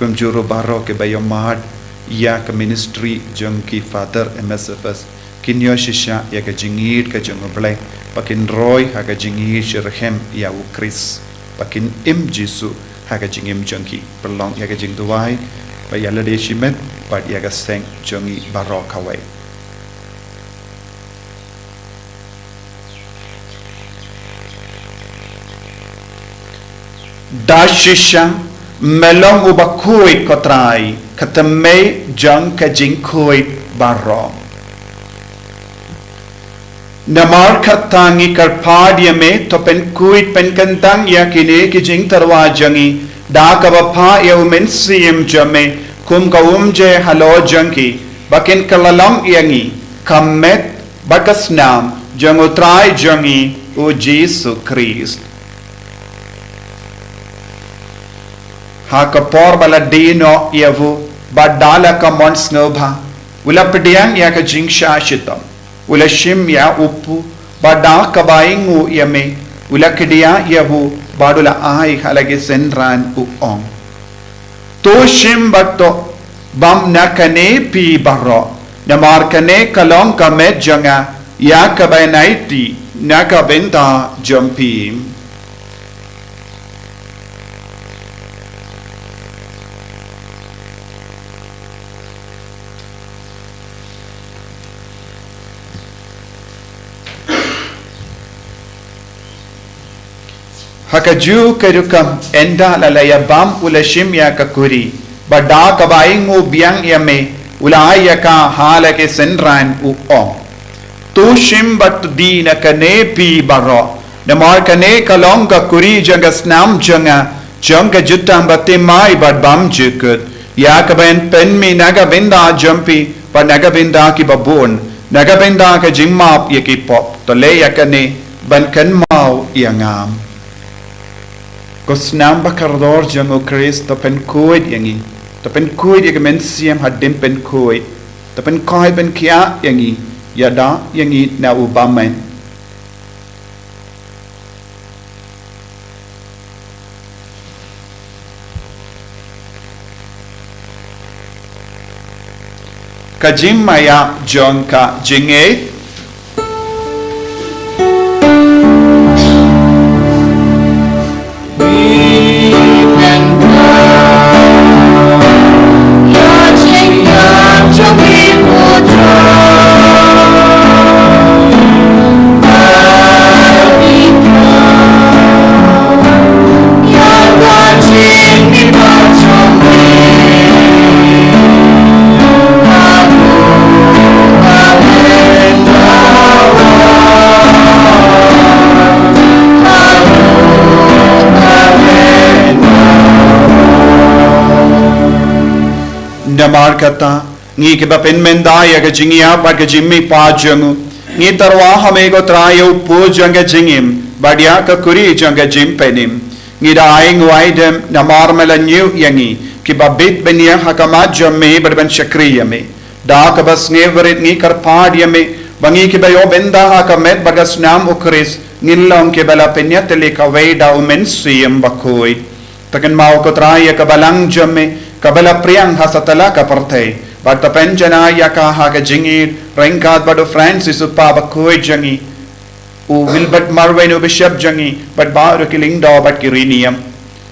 kum churu baro ke bayomad ya ka ministry jong ki father MSFS kinyo shisha ya ka jingid ka jong blai pakin roy haga jingi shirhem ya u Chris pakin im Jesu haga jingim jongki perlong yaga jing duai pa yala de shimet pat yaga seng jongi barok away dashisha melong u Bakhuid kotrai katame jong ka jing Bakhuid barok namar khatangi karpadia me to pen kuit pen kantang ya kine ki jing tarwa jangi da ka bapha ya men sim jame kum ka je halo jangi bakin kalalong yangi kamet bakasnam jangotrai jangi o Jesu Christ ha ka por bala dino yavu badala ka mons ngobha ulapdiang ya ka jing shashitam ula shim ya upu bada kabaingu yame ula kedia yahu badula ai halage senran u ong to shim batto bam nakane pi barro namar kane kalong kamet janga ya kabainaiti nakabenta jumpim Hakaju kerukam enda lalaya bam ulashim ya kakuri bada kabaingu biang yame ulaya ka halake senran uong tu shim bat dina kane pi baro namar kane kalong kakuri janga snam janga jutang batte mai bad bam jukut ya kaben pen mi naga binda jumpi ba naga binda ki babun naga binda ka jingmap yaki pop to le yakane ban kan mau yangam Kosnam bakardor jango Chris to pen kuid yangi to pen kuid yagamen siam hadim pen kuid to pen koi pen kia yangi yada yangi na ubamen Kajim maya jonka jinge Namar kata ngi ke bapen mendaya ke jingia ba ke jimmi pa jangu ngi tarwa hame go trayo pu janga jingim badia ka kuri janga jim penim ngi da aing waidem namar melanyu yangi ki babit benia hakama jamme barban shakriya me da ka bas neverit ngi kar pad yame bangi ki bayo benda hakamet bagas nam ukris ngilong ke bala penya tele ka weida umen siyam bakhuid takan mau ko traya ka balang jamme kabala priang hasatala ka partay bata penjana yaka ha ka jingir rengkat bado Francis upa Bakhuid jangi u wilbert marwen u bishop jangi but baru kiling do but kirinium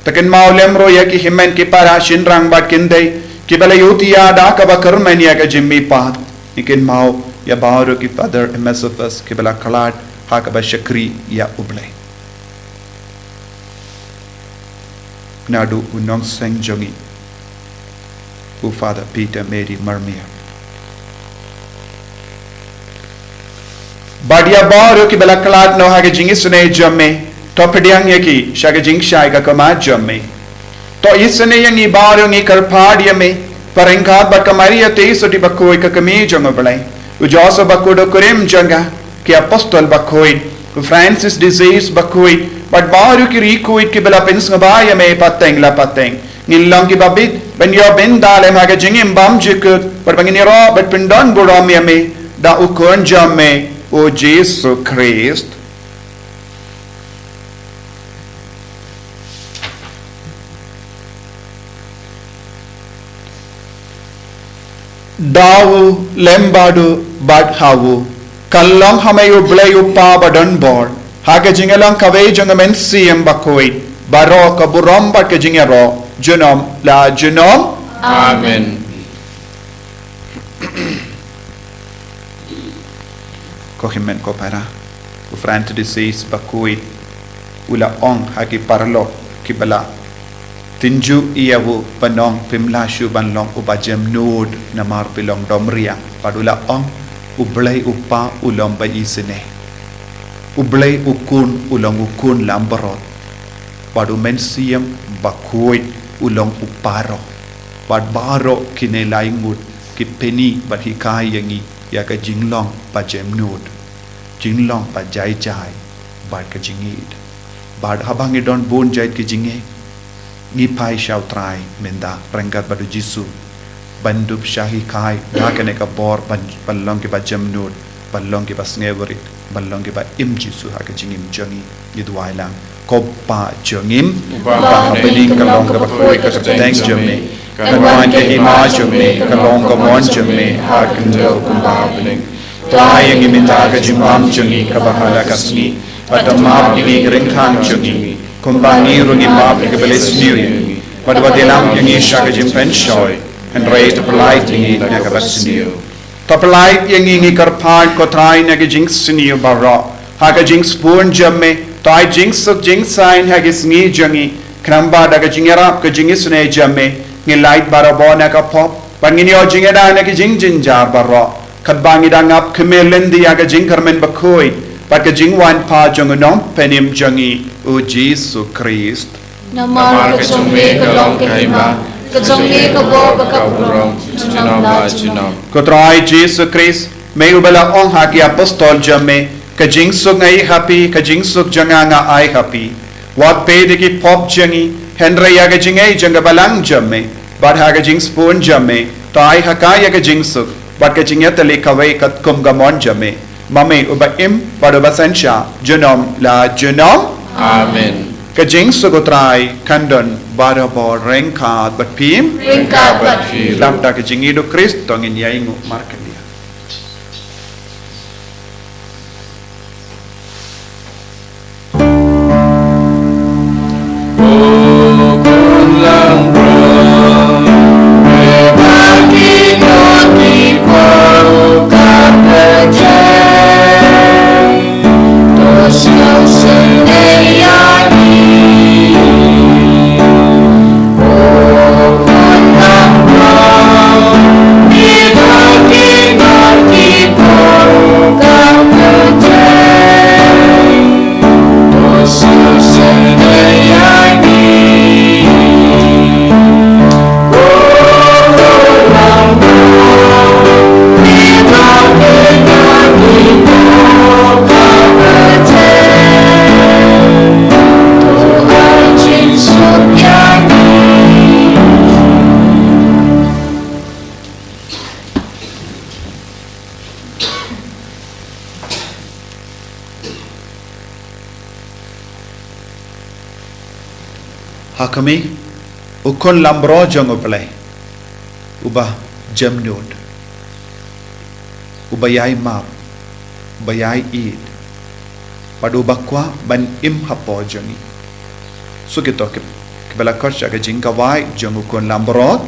taken maulem ro yaki himen ki para shinrang bat kindai ki bala yutia da ka bakar men yaka jimmi pat ikin mau ya baru ki father MSFS ki bala kalat ha ka ba shakri ya ublay nadu unong seng jangi who Father Peter Mary Marmia. Badia baru ki bala kalat no hage jingi sune jamme to pediang yaki shaga jing shai ka kama jamme to isune yangi baru ngi karpad yame parengkat ba kamaria te soti bakoi ka kami jango balai u joso bakudo kurim janga ki apostol bakoi Francis disease bakoi but baru ki rikuit ki bala pens ngaba yame pateng la pateng ngilang ki babit ben yo ben dalem haga jingim bam jikut par bangini ro bet pindon buram yame da ukon jamme o Jesus Christ dawu lembadu bad hawu kallong hamayu blayu pa badan bor haga jingalang kawei jangamen siem bakoi baro kaburam bat ke jingero Junom la Junom. Amen. Kohimen ko para. Ufrant disease bakui ula ong haki parlo kibala. Tinju iyawu panong pimla shu banlong ubajem nod namar pilong domria padula ong ublay upa ulong ba isine. Ublay ukun ulong ukun lambarot. Padu mensiyam bakui ulong uparo bad baro kine laingut ki peni bad hikai yangi ya ka jinglong pa jemnud jinglong pa jai jai bad ka jingid bad habang idon bon jai ki jinge ni pai shau trai menda rangat badu jisu bandub shahi kai dakane ka bor ballong ki ba jemnud ballong ki ba sngeverit ballong ki ba im jisu ha ka jingim jangi yidwailang Kopa jengim, Bapa pening kalong ka bakoi ka teng jeme, kanwan ka hima jeme, kalong ka mon jeme, hakendel kumba pening. Tayang iminta ka jimam jengi ka bahala kasni, patamap ni ringkang jengi, kumbangi rungi map ka belis niu, padwadilam yangi shaka jimpen shoy, and raised a polite yangi nagabasniu. Tapalite yangi karpad ko try nagajing siniu barra, hakajing spoon jeme, Tai jing suk jing sign hagis ngi jangi kramba daga jingera ka jingis ne jamme ngi light barabona ka pop pangini o jingeda na ki jing jinjar barro kat bangi dangap kemelendi aga jing karmen Bakhuid pat ka jing wan pa jangunom penim jangi o Jesu Christ Namar ka chungme ka long ka hima ka chungme ka bo ba ka purong junam la junam ko trai Jesu Christ may ubala ong haki apostol jamme ka jing suk ngai happy ka jing suk janganga ai happy wat pe de ki pop jangi henry aga jing ai janga balang jamme bad haga jing spoon jamme tai hakaya ka jing suk bad ka jing yatali kawai kat kum gamon jamme mame uba im bad uba sensha junom la junom Amen. ka jing suk utrai kandon bada bo rengka bat pim ringka bat Phi lam ta ka jing ido Christ tongin yaingu markan dia hakami ukon lambro jong uplay uba jamnud uba yai map uba yai id padu bakwa ban im hapo jongi sukito ke bela kocha ke jingka wai jong ukon lambro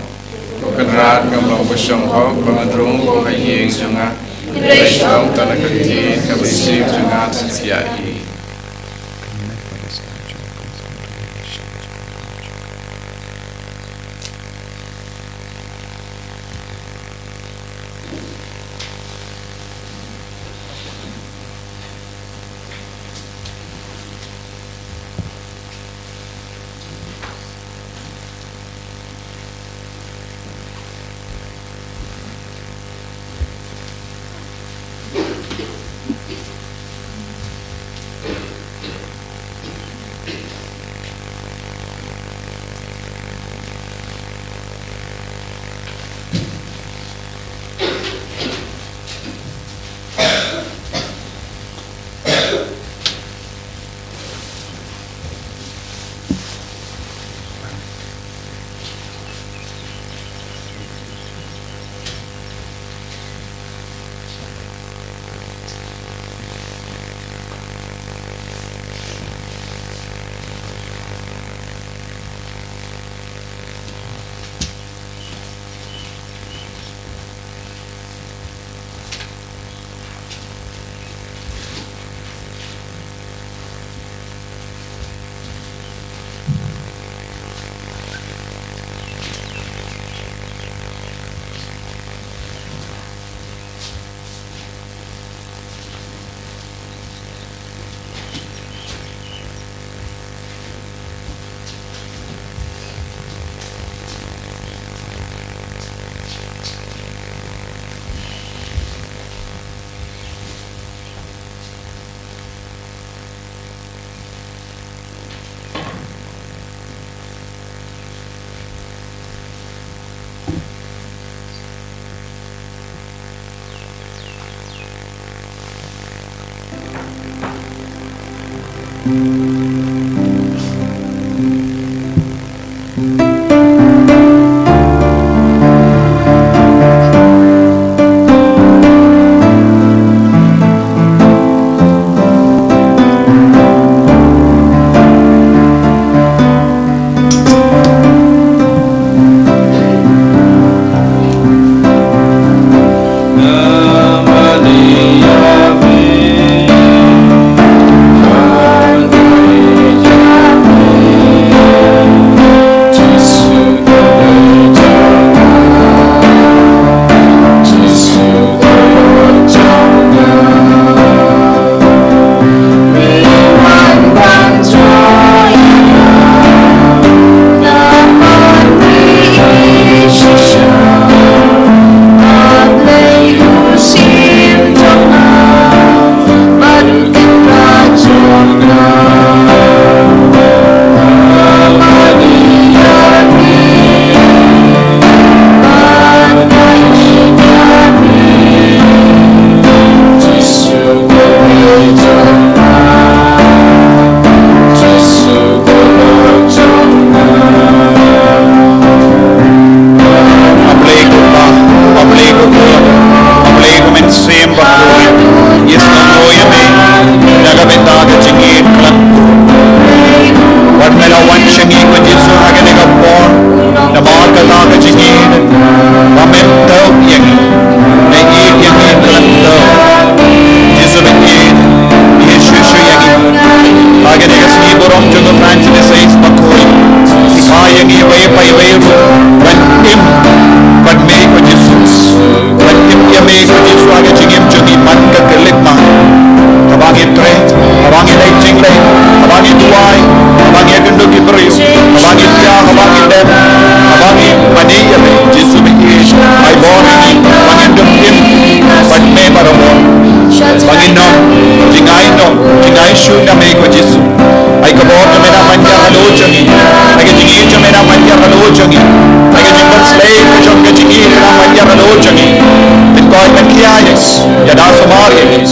Kan rat ngam long besong ho pengadrung ko hayeng sunga. Reshong tanah keti kabisi sunga siai.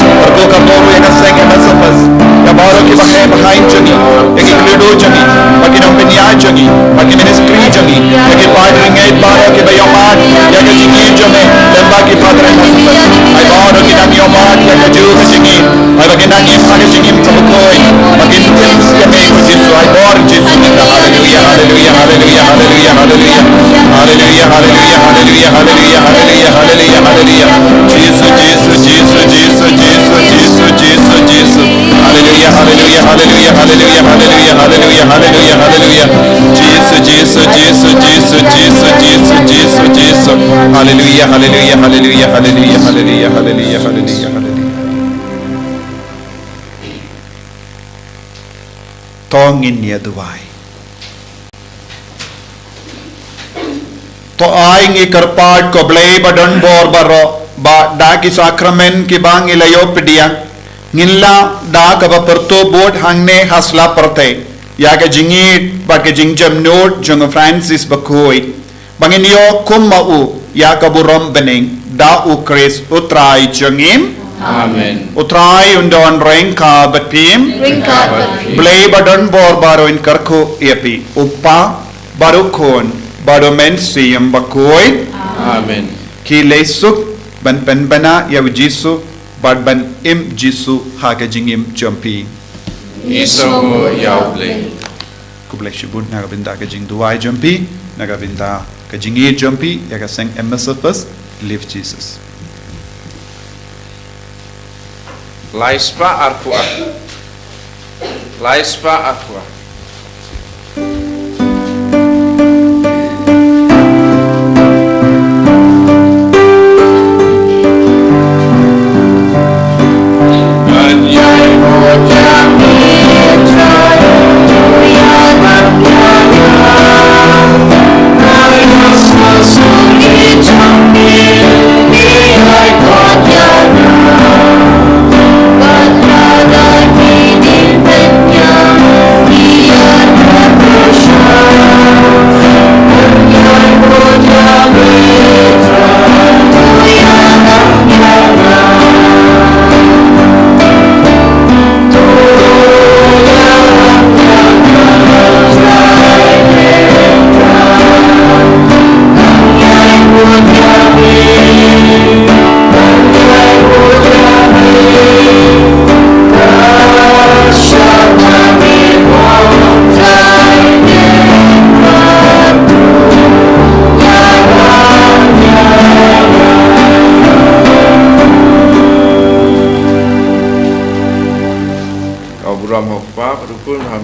Pergo kaporo yang aseng yang nasafas. Ya baru kita behind jangi. Yang iklido jangi. Bagi nam penya jangi. Bagi ministry jangi. Bagi partnering aid baru kita yomat. Ya ke jangi jangi. Dan bagi father yang nasafas. Ay baru kita yomat. Ya ke juga jangi. Ay bagi nangis bagi jangi kabukoi. Bagi tips ya mego Jesu. Ay baru Jesu. Hallelujah, hallelujah, hallelujah, hallelujah, hallelujah. Hallelujah, hallelujah, hallelujah, hallelujah, hallelujah, hallelujah, hallelujah. Jesus, Jesus, Jesus, Jesus, Jesus, Jesus, Jesus, Jesus. Hallelujah, hallelujah, hallelujah, hallelujah, hallelujah, hallelujah, hallelujah, hallelujah. Jesus, Jesus, Jesus, Jesus, Jesus, Jesus, Jesus, Jesus. Hallelujah, hallelujah, hallelujah, hallelujah, hallelujah, hallelujah, hallelujah, hallelujah. Tongin niya duway. To aing ikarpad ko blay badan bor baro ba da ki sakramen ki bang ilayo pedia ngilla da ka perto board hangne hasla perte ya ka jingit ba ka jingjam note jong Francis Bakhuid bangin yo kumau ya ka burom bening da u Chris utrai jongim Amen. Utrai undon rengka batim blay badan bor baro in karko epi upa barukon Badomen siyam Bakhuid. Amen. Ki lesuk ban bana ya Jisu bad ban im Jisu haga jingim jampi. Iso yauble. Ku bless you bud naga binda ka jing duai jampi naga binda ka jingi jampi ya ka sang MSFS live Jesus. Laispa arqua. Laispa arqua.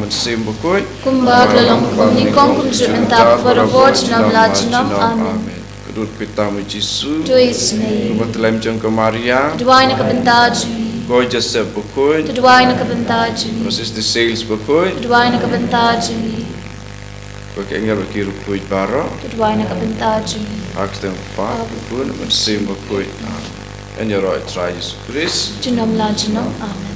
Sim Bakhuid. Kumba dalam komunikong kumsumentap berbuat nam lajnam amin. Kedut pitamu Jisu. Tuis ni. Kubat lem jeng ke Maria. Kedua ini kebentaj. Boy Joseph Bakhuid. Kedua ini kebentaj. Proses di sales Bakhuid. Kedua ini kebentaj. Bagi enggar bagi Bakhuid bara. Kedua ini kebentaj. Aktem pa Bakhuid. Sim Bakhuid. En je rooi try Jesu Christ. Jinam lajnam amin.